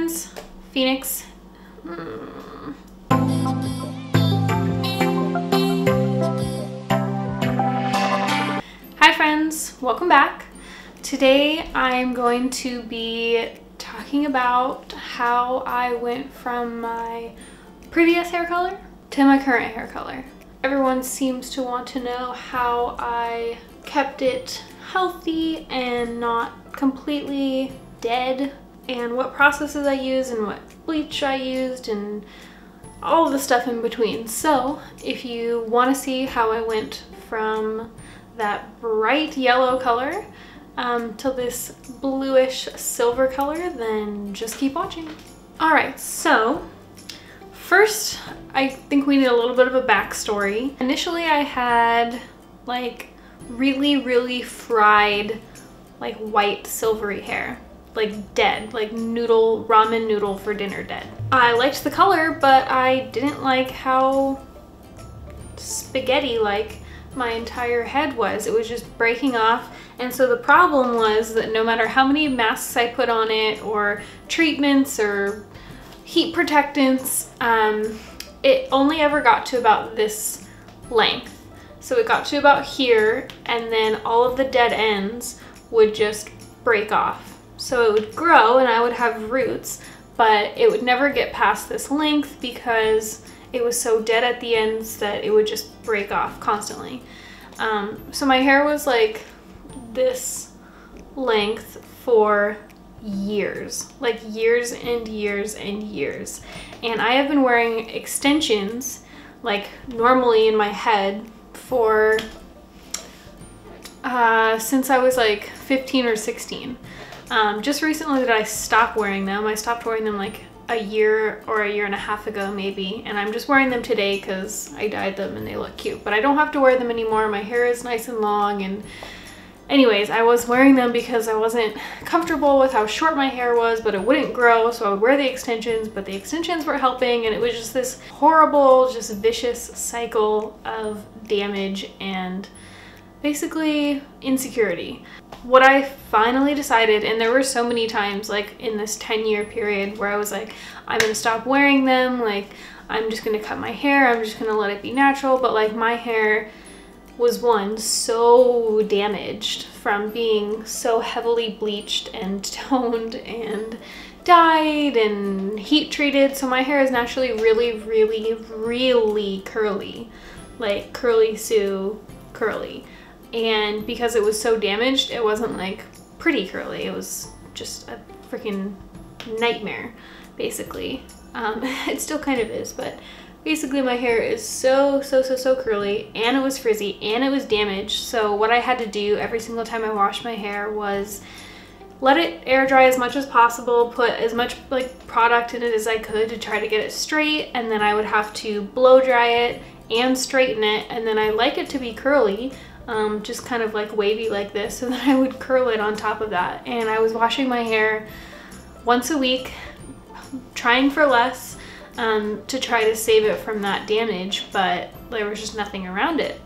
friends, Phoenix. Hi friends, welcome back. Today I'm going to be talking about how I went from my previous hair color to my current hair color. Everyone seems to want to know how I kept it healthy and not completely dead, and what processes I used and what bleach I used and all the stuff in between. So if you want to see how I went from that bright yellow color to this bluish silver color, then just keep watching. Alright, so first I think we need a little bit of a backstory. Initially I had like really fried like white silvery hair, like dead, like noodle, ramen noodle for dinner dead. I liked the color, but I didn't like how spaghetti like my entire head was. It was just breaking off. And so the problem was that no matter how many masks I put on it or treatments or heat protectants, it only ever got to about this length. So it got to about here, and then all of the dead ends would just break off. So it would grow and I would have roots, but it would never get past this length because it was so dead at the ends that it would just break off constantly. So my hair was like this length for years, like years and years and years. And I have been wearing extensions like normally in my head for since I was like 15 or 16. Just recently that I stopped wearing them. I stopped wearing them like a year or a year and a half ago maybe, and I'm just wearing them today because I dyed them and they look cute, but I don't have to wear them anymore. My hair is nice and long. And anyways, I was wearing them because I wasn't comfortable with how short my hair was, but it wouldn't grow, so I would wear the extensions, but the extensions were helping, and it was just this horrible, just vicious cycle of damage and basically insecurity. What I finally decided, and there were so many times like in this 10-year period where I was like, I'm gonna stop wearing them, like I'm just gonna cut my hair, I'm just gonna let it be natural, but like my hair was one, so damaged from being so heavily bleached and toned and dyed and heat treated. So my hair is naturally really curly, like Curly Sue curly. And because it was so damaged, it wasn't like pretty curly. It was just a freaking nightmare, basically. It still kind of is, but basically my hair is so curly, and it was frizzy, and it was damaged. So what I had to do every single time I washed my hair was let it air dry as much as possible, put as much like product in it as I could to try to get it straight, and then I would have to blow dry it and straighten it, and then I like it to be curly, just kind of like wavy like this, so then I would curl it on top of that. And I was washing my hair once a week, trying for less, to try to save it from that damage, but there was just nothing around it.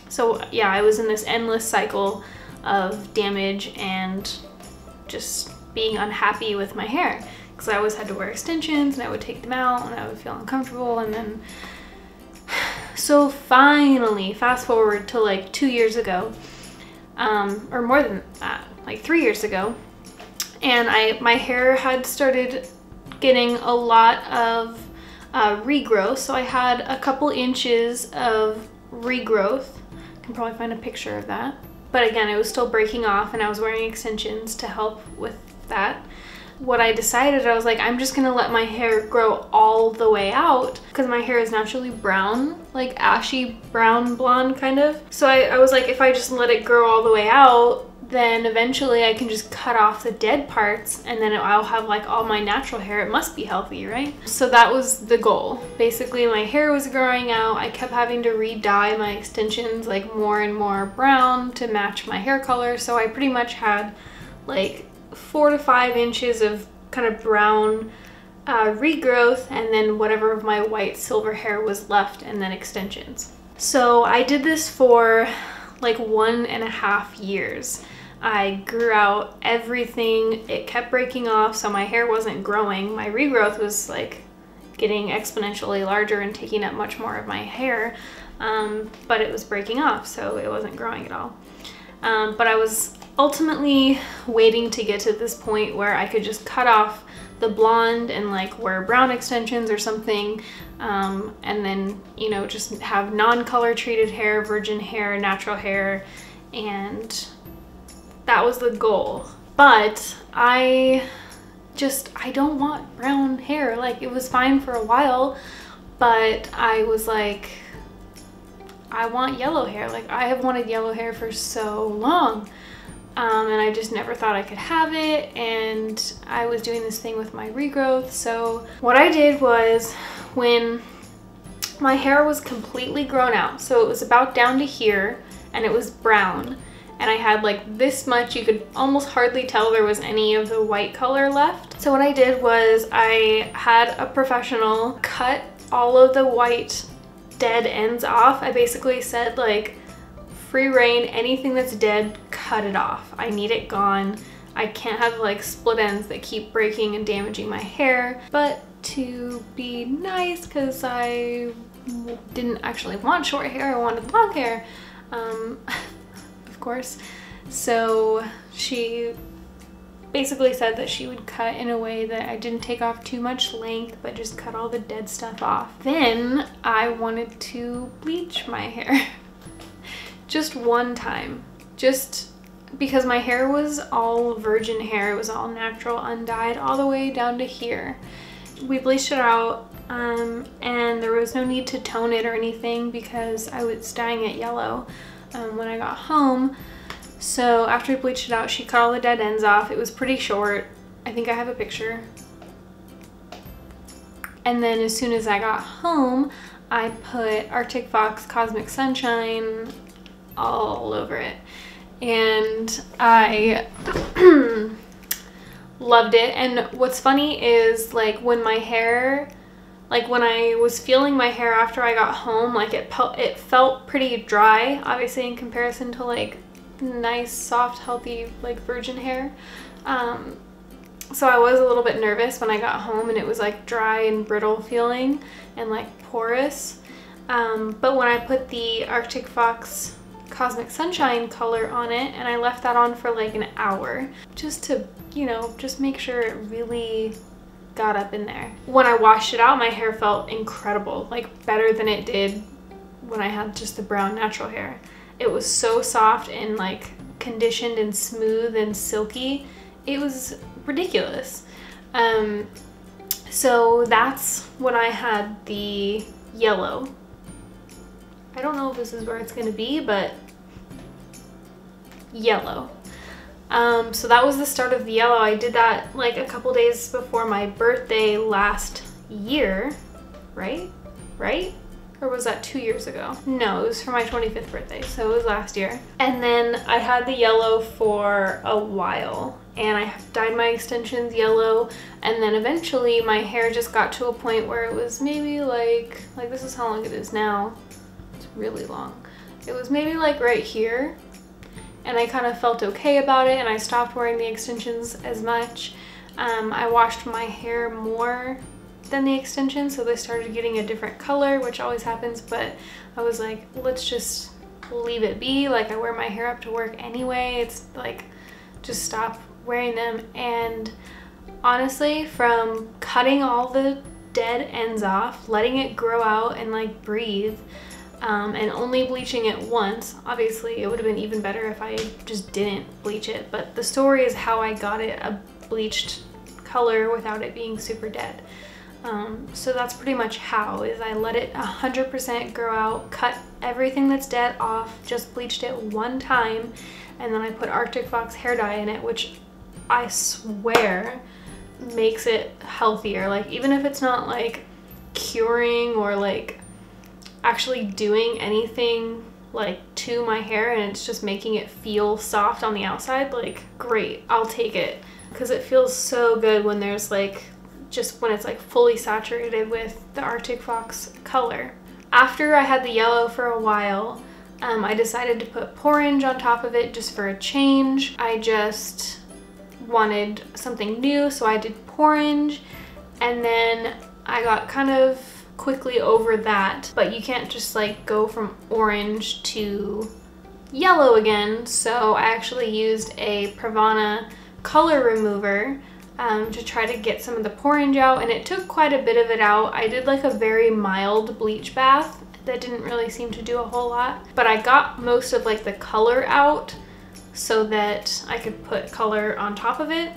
So yeah, I was in this endless cycle of damage and just being unhappy with my hair because I always had to wear extensions and I would take them out and I would feel uncomfortable. And then so finally, fast forward to like 2 years ago, or more than that, like 3 years ago, and my hair had started getting a lot of regrowth. So I had a couple inches of regrowth. You can probably find a picture of that. But again, it was still breaking off and I was wearing extensions to help with that. What I decided, I was like, I'm just gonna let my hair grow all the way out because my hair is naturally brown, like ashy brown blonde kind of. So I was like, if I just let it grow all the way out, then eventually I can just cut off the dead parts and then I'll have like all my natural hair. It must be healthy, right? So that was the goal. Basically my hair was growing out. I kept having to re-dye my extensions like more and more brown to match my hair color. So I pretty much had like 4 to 5 inches of kind of brown regrowth, and then whatever of my white silver hair was left, and then extensions. So I did this for like 1.5 years. I grew out everything. It kept breaking off, so my hair wasn't growing. My regrowth was like getting exponentially larger and taking up much more of my hair, but it was breaking off, so it wasn't growing at all. But I was ultimately waiting to get to this point where I could just cut off the blonde and like wear brown extensions or something, and then, you know, just have non-color treated hair, virgin hair, natural hair, and that was the goal. But I don't want brown hair. Like, it was fine for a while, but I was like, I want yellow hair. Like, I have wanted yellow hair for so long. And I just never thought I could have it, and I was doing this thing with my regrowth. So what I did was, when my hair was completely grown out, so it was about down to here, and it was brown, and I had like this much, you could almost hardly tell there was any of the white color left. So what I did was I had a professional cut all of the white dead ends off. I basically said, like, free reign, anything that's dead, cut it off. I need it gone. I can't have like split ends that keep breaking and damaging my hair. But to be nice, because I didn't actually want short hair, I wanted long hair, of course. So she basically said that she would cut in a way that I didn't take off too much length, but just cut all the dead stuff off. Then I wanted to bleach my hair. Just one time, just because my hair was all virgin hair. It was all natural, undyed, all the way down to here. We bleached it out, and there was no need to tone it or anything because I was dyeing it yellow when I got home. So after we bleached it out, she cut all the dead ends off. It was pretty short. I think I have a picture. And then as soon as I got home, I put Arctic Fox Cosmic Sunshine all over it, and I loved it. And what's funny is, like, when my hair, like when I was feeling my hair after I got home, like it felt pretty dry, obviously, in comparison to like nice, soft, healthy, like virgin hair. So I was a little bit nervous when I got home and it was like dry and brittle feeling and like porous. But when I put the Arctic Fox Cosmic Sunshine color on it, and I left that on for like an hour just to, you know, just make sure it really got up in there. When I washed it out, my hair felt incredible, like better than it did when I had just the brown natural hair. It was so soft and like conditioned and smooth and silky. It was ridiculous. So that's when I had the yellow. I don't know if this is where it's gonna be, but yellow. So that was the start of the yellow. I did that like a couple days before my birthday last year, right? Or was that 2 years ago? No, it was for my 25th birthday, so it was last year. And then I had the yellow for a while, and I dyed my extensions yellow, and then eventually my hair just got to a point where it was maybe like this is how long it is now. It's really long. It was maybe like right here, and I kind of felt okay about it, and I stopped wearing the extensions as much. I washed my hair more than the extensions, so they started getting a different color, which always happens, but I was like, let's just leave it be. Like, I wear my hair up to work anyway. It's like, just stop wearing them. And honestly, from cutting all the dead ends off, letting it grow out and like breathe, and only bleaching it once, obviously it would have been even better if I just didn't bleach it, but the story is how I got it a bleached color without it being super dead. So that's pretty much how, is I let it 100% grow out, cut everything that's dead off, just bleached it one time, and then I put Arctic Fox hair dye in it, which I swear makes it healthier. Like, even if it's not like curing or like actually doing anything like to my hair, and it's just making it feel soft on the outside, like, great, I'll take it, because it feels so good when there's like, just when it's like fully saturated with the Arctic Fox color. After I had the yellow for a while, I decided to put Porridge on top of it just for a change. I just wanted something new, so I did Porridge, and then I got kind of quickly over that, but you can't just like go from orange to yellow again, so I actually used a Pravana color remover to try to get some of the Porridge out, and it took quite a bit of it out. I did like a very mild bleach bath that didn't really seem to do a whole lot, but I got most of like the color out so that I could put color on top of it.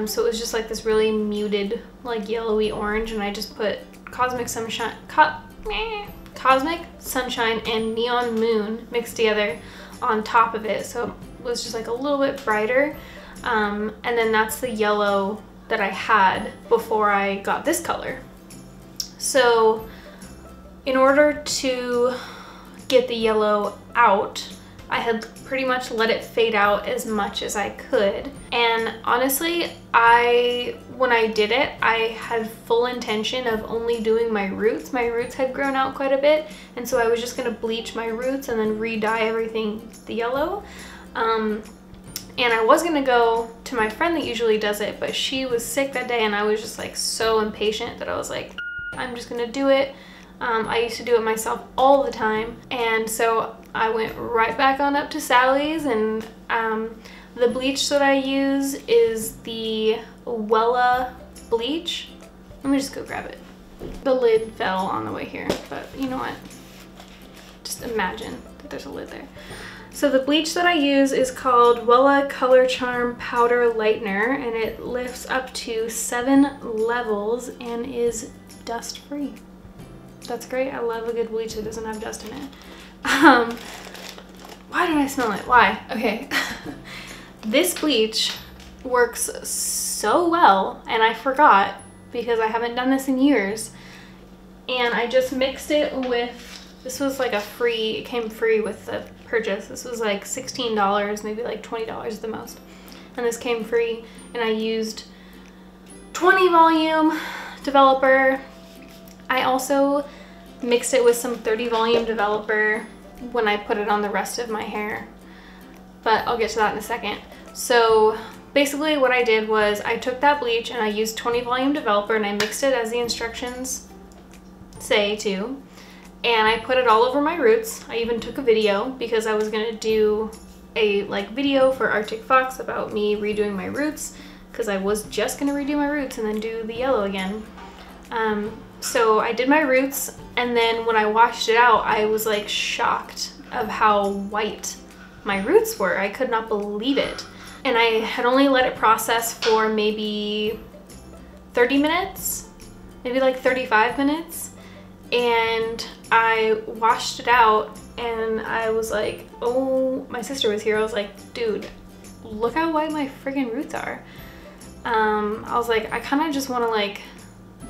So it was just like this really muted like yellowy orange, and I just put Cosmic Sunshine and Neon Moon mixed together on top of it, so it was just like a little bit brighter. And then that's the yellow that I had before I got this color. So in order to get the yellow out, I had pretty much let it fade out as much as I could. And honestly, when I did it, I had full intention of only doing my roots. My roots had grown out quite a bit, and so I was just gonna bleach my roots and then re-dye everything the yellow. And I was gonna go to my friend that usually does it, but she was sick that day, and I was just like so impatient that I was like, I'm just gonna do it. I used to do it myself all the time, and so I went right back on up to Sally's, and the bleach that I use is the Wella bleach. Let me just go grab it. The lid fell on the way here, but you know what? Just imagine that there's a lid there. So the bleach that I use is called Wella Color Charm Powder Lightener, and it lifts up to 7 levels and is dust free. That's great. I love a good bleach that doesn't have dust in it. Why did I smell it? Why? Okay. This bleach works so well, and I forgot because I haven't done this in years. And I just mixed it with, this was like a free, it came free with the purchase. This was like $16, maybe like $20 at the most. And this came free, and I used 20 volume developer. I also mixed it with some 30 volume developer when I put it on the rest of my hair, but I'll get to that in a second. So basically what I did was I took that bleach and I used 20 volume developer, and I mixed it as the instructions say to, and I put it all over my roots. I even took a video because I was gonna do a video for Arctic Fox about me redoing my roots, because I was just gonna redo my roots and then do the yellow again. So I did my roots, and then when I washed it out, I was like shocked of how white my roots were. I could not believe it. And I had only let it process for maybe 30 minutes, maybe like 35 minutes. And I washed it out, and I was like, oh, my sister was here. I was like, dude, look how white my friggin' roots are. I was like, I kind of just want to like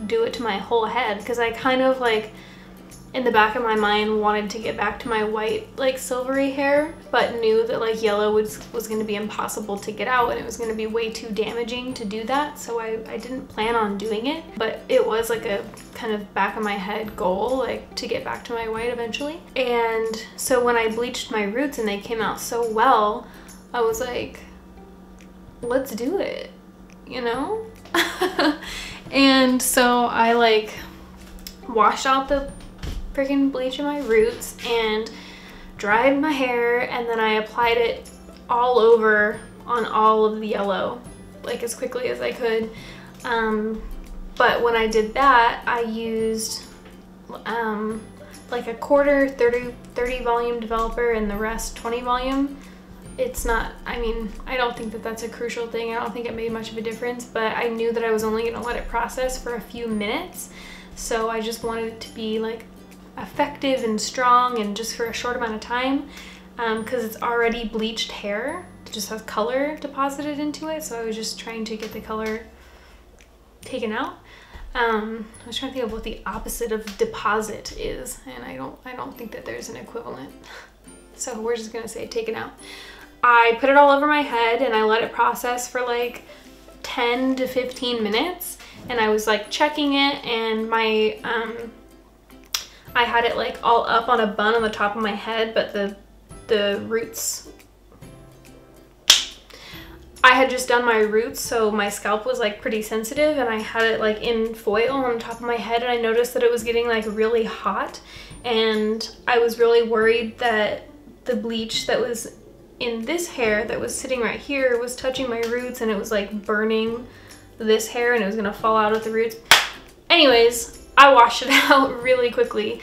do it to my whole head, because I kind of like in the back of my mind wanted to get back to my white like silvery hair, but knew that like yellow was going to be impossible to get out, and it was going to be way too damaging to do that, so I didn't plan on doing it. But it was like a kind of back of my head goal, like to get back to my white eventually. And so when I bleached my roots and they came out so well, I was like, let's do it, you know? And so I like washed out the freaking bleach in my roots and dried my hair, and then I applied it all over on all of the yellow like as quickly as I could. But when I did that, I used like a quarter 30 volume developer and the rest 20 volume. It's not, I mean, I don't think that that's a crucial thing. I don't think it made much of a difference, but I knew that I was only going to let it process for a few minutes, so I just wanted it to be like effective and strong and just for a short amount of time, because it's already bleached hair. It just has color deposited into it, so I was just trying to get the color taken out. I was trying to think of what the opposite of deposit is, and I don't think that there's an equivalent, so we're just gonna say taken out. I put it all over my head and I let it process for like 10 to 15 minutes, and I was like checking it, and my I had it like all up on a bun on the top of my head, but the roots, I had just done my roots, so my scalp was like pretty sensitive, and I had it like in foil on top of my head, and I noticed that it was getting like really hot, and I was really worried that the bleach that was in this hair that was sitting right here was touching my roots, and it was like burning this hair, and it was gonna fall out at the roots. Anyways, I washed it out really quickly.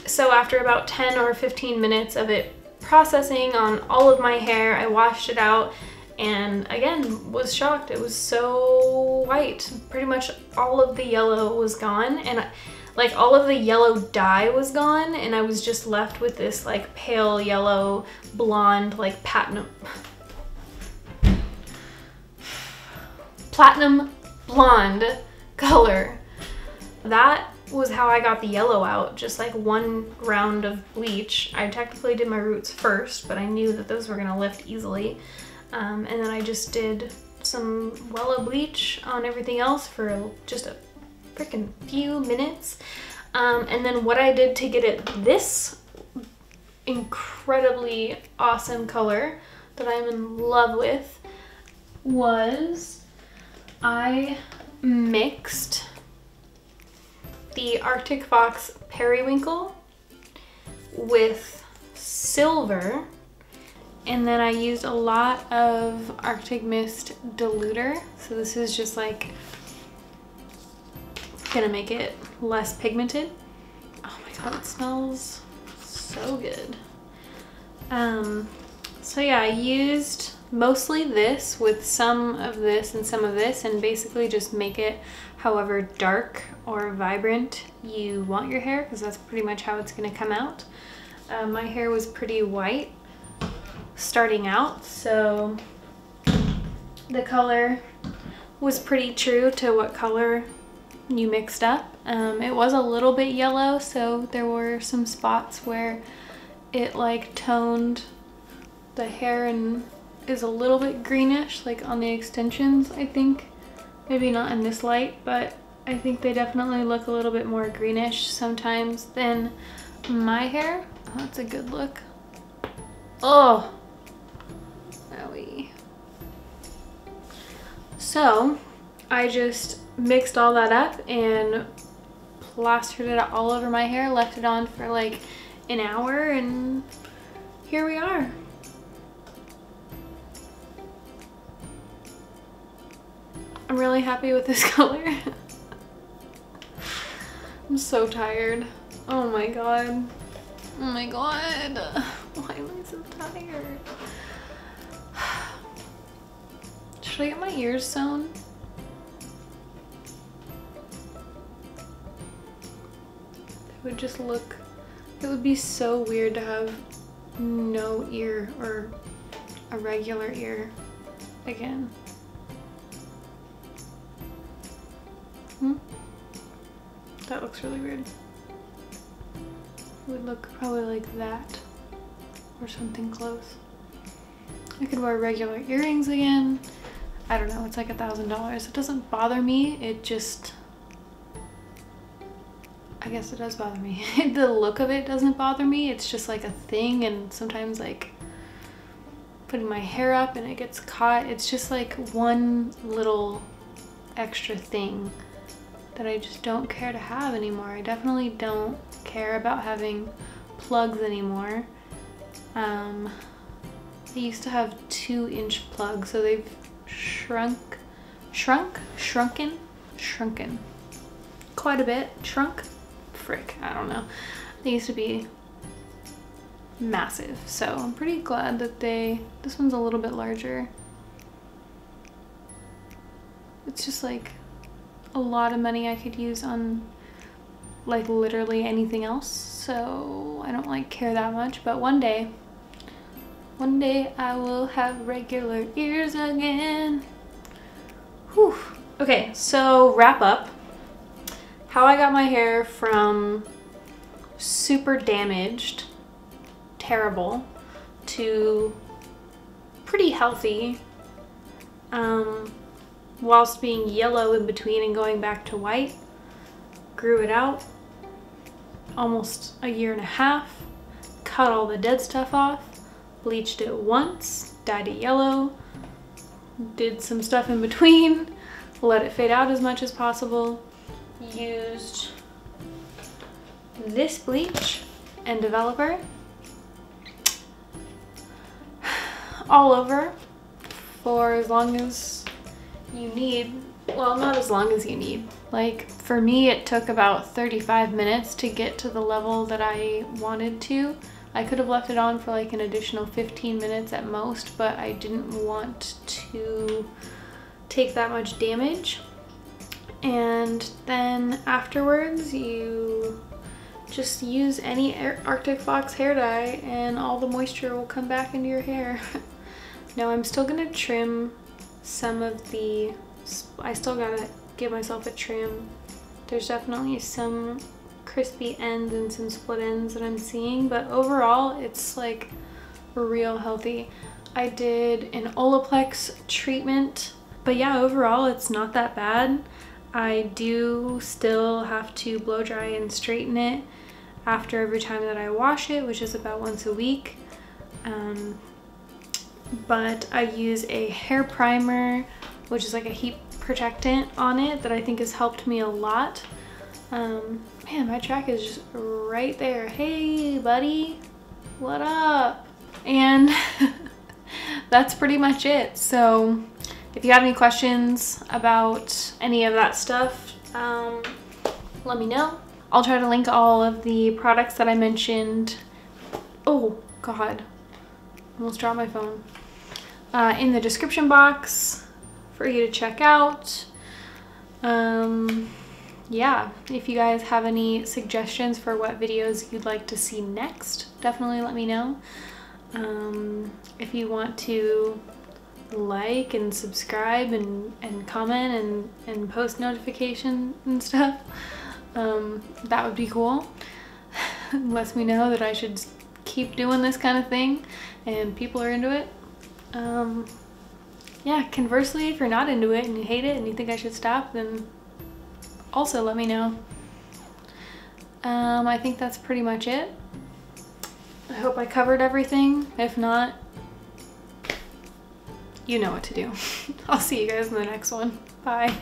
So after about 10 or 15 minutes of it processing on all of my hair, I washed it out, and again was shocked. It was so white. Pretty much all of the yellow was gone, and like all of the yellow dye was gone, and I was just left with this like pale yellow blonde, like platinum blonde color. That was how I got the yellow out, just like one round of bleach. I technically did my roots first, but I knew that those were gonna lift easily. And then I just did some Wella bleach on everything else for just a freaking few minutes. And then what I did to get it this incredibly awesome color that I'm in love with was I mixed the Arctic Fox Periwinkle with silver, and then I used a lot of Arctic Mist diluter. So this is just like gonna make it less pigmented. Oh my god, it smells so good. So yeah, I used mostly this with some of this and some of this, and basically just make it however dark or vibrant you want your hair, because that's pretty much how it's going to come out. My hair was pretty white starting out, so the color was pretty true to what color you mixed up. It was a little bit yellow, so there were some spots where it like toned the hair and is a little bit greenish, like on the extensions, I think. Maybe not in this light, but I think they definitely look a little bit more greenish sometimes than my hair. Oh, that's a good look. Oh, owie. So I just mixed all that up and plastered it all over my hair, left it on for like an hour, and here we are. I'm really happy with this color. I'm so tired. Oh my god. Oh my god. Why am I so tired? Should I get my ears sewn? It would just look, it would be so weird to have no ear or a regular ear again. That looks really weird. It would look probably like that or something close. I could wear regular earrings again. I don't know, it's like $1,000. It doesn't bother me, it just, I guess it does bother me. The look of it doesn't bother me, it's just like a thing, and sometimes like putting my hair up and it gets caught. It's just like one little extra thing that I just don't care to have anymore. I definitely don't care about having plugs anymore. I used to have 2-inch plugs, so they've shrunken quite a bit. Frick, I don't know. They used to be massive, so I'm pretty glad that this one's a little bit larger. It's just like a lot of money I could use on like literally anything else, so I don't like care that much. But one day I will have regular ears again. Whew. Okay, so wrap up. How I got my hair from super damaged, terrible, to pretty healthy, whilst being yellow in between and going back to white. Grew it out, almost a year and a half. Cut all the dead stuff off, bleached it once, dyed it yellow, did some stuff in between, let it fade out as much as possible, used this bleach and developer all over for as long as you need. Well, not as long as you need. Like for me, it took about 35 minutes to get to the level that I wanted to. I could have left it on for like an additional 15 minutes at most, but I didn't want to take that much damage. And then afterwards, you just use any Arctic Fox hair dye and all the moisture will come back into your hair. Now I'm still gonna trim some of the, I still gotta give myself a trim. There's definitely some crispy ends and some split ends that I'm seeing, but overall it's like real healthy. I did an Olaplex treatment, but yeah, overall it's not that bad. I do still have to blow dry and straighten it after every time that I wash it, which is about once a week. But I use a hair primer, which is like a heat protectant on it that I think has helped me a lot. Man, my track is just right there. Hey buddy, what up? And that's pretty much it. So if you have any questions about any of that stuff, let me know. I'll try to link all of the products that I mentioned. Oh God, almost dropped my phone. In the description box for you to check out. Yeah, if you guys have any suggestions for what videos you'd like to see next, definitely let me know. If you want to like and subscribe and comment and post notifications and stuff, that would be cool. Lets me know that I should keep doing this kind of thing and people are into it. Yeah, conversely, if you're not into it and you hate it and you think I should stop, then also let me know. I think that's pretty much it. I hope I covered everything. If not, you know what to do. I'll see you guys in the next one. Bye.